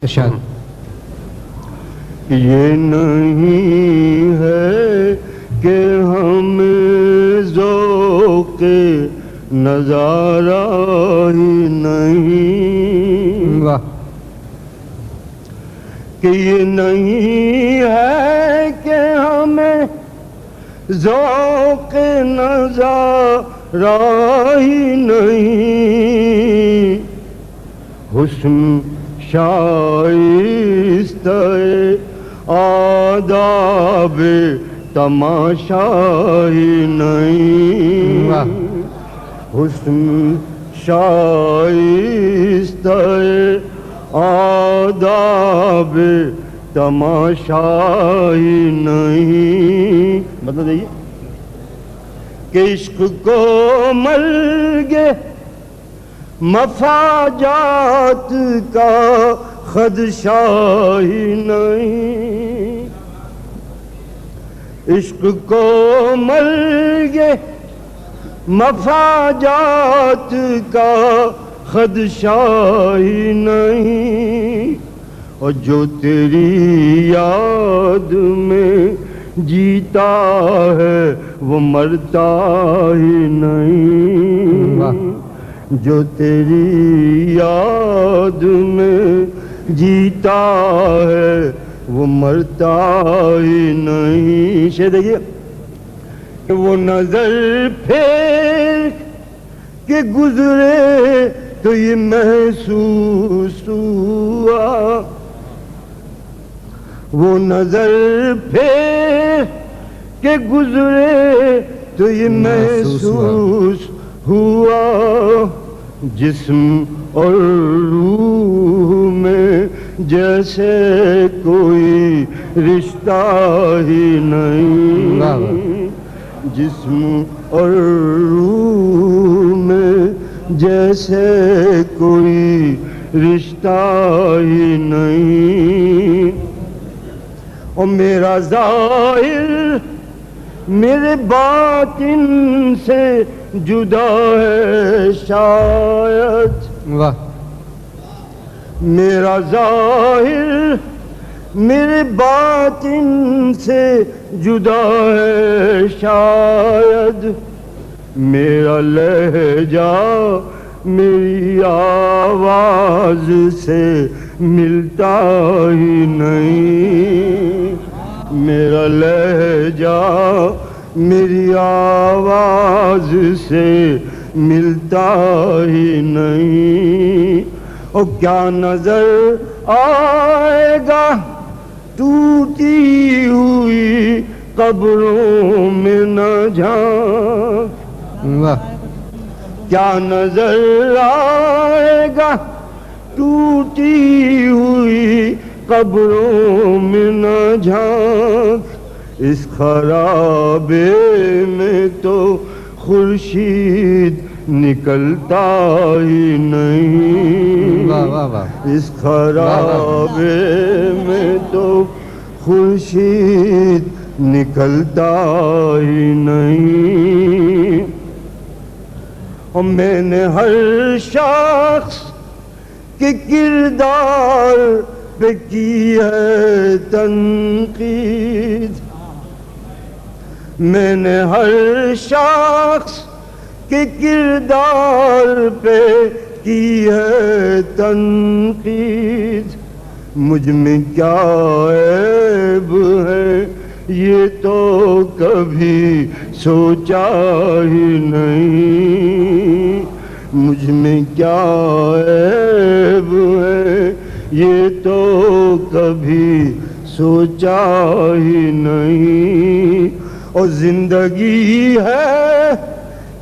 ارشاد یہ نہیں ہے کہ ہم ذوق نظارہ ہی نہیں، واہ، کہ یہ نہیں ہے کہ ہمیں ذوق نظارہ ہی نہیں، حسن شائستہ آداب تماشا ہی نہیں، حسن شائستہ آداب تماشا ہی نہیں۔ مطلب دیکھیے کہ عشق کو ملگے مفاجات کا خدشہ ہی نہیں، عشق کو ملگے مفاجات کا خدشہ ہی نہیں، اور جو تیری یاد میں جیتا ہے وہ مرتا ہی نہیں، جو تیری یاد میں جیتا ہے وہ مرتا ہی نہیں۔ شعر دیکھیے کہ وہ نظر پھیر کے گزرے تو یہ محسوس ہوا، وہ نظر پھیر کے گزرے تو یہ محسوس ہوا، جسم اور روح میں جیسے کوئی رشتہ ہی نہیں، جسم اور روح میں جیسے کوئی رشتہ ہی نہیں، اور میرا ظاہر میرے باطن سے جدا ہے شاید، واہ، میرا ظاہر میرے باطن سے جدا ہے شاید، میرا لہجہ میری آواز سے ملتا ہی نہیں، میرا لہجہ میری آواز سے ملتا ہی نہیں، اور کیا نظر آئے گا ٹوٹی ہوئی قبروں میں نہ جھانک، کیا نظر آئے گا ٹوٹی ہوئی قبروں میں نہ جھانک، اس خرابے میں تو خورشید نکلتا ہی نہیں، اس خرابے میں تو خورشید نکلتا ہی نہیں، اور میں نے ہر شخص کے کردار پہ کی ہے تنقید، میں نے ہر شخص کے کردار پہ کی ہے تنقید، مجھ میں کیا عیب ہے یہ تو کبھی سوچا ہی نہیں، مجھ میں کیا عیب ہے یہ تو کبھی سوچا ہی نہیں، اور زندگی ہے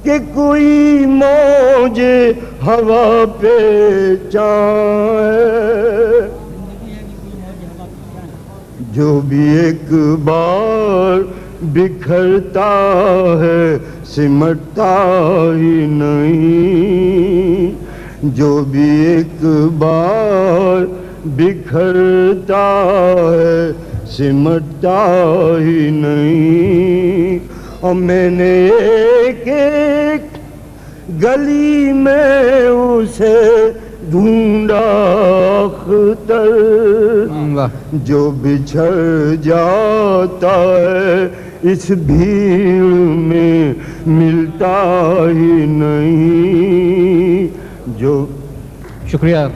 کہ کوئی موج ہوا پہ چاہے، جو بھی ایک بار بکھرتا ہے سمٹتا ہی نہیں، جو بھی ایک بار بکھرتا ہے سمٹتا ہی نہیں، اور میں نے ایک ایک گلی میں اسے ڈھونڈا اختر جو بچھڑ جاتا ہے اس بھیڑ میں ملتا ہی نہیں جو شکریہ.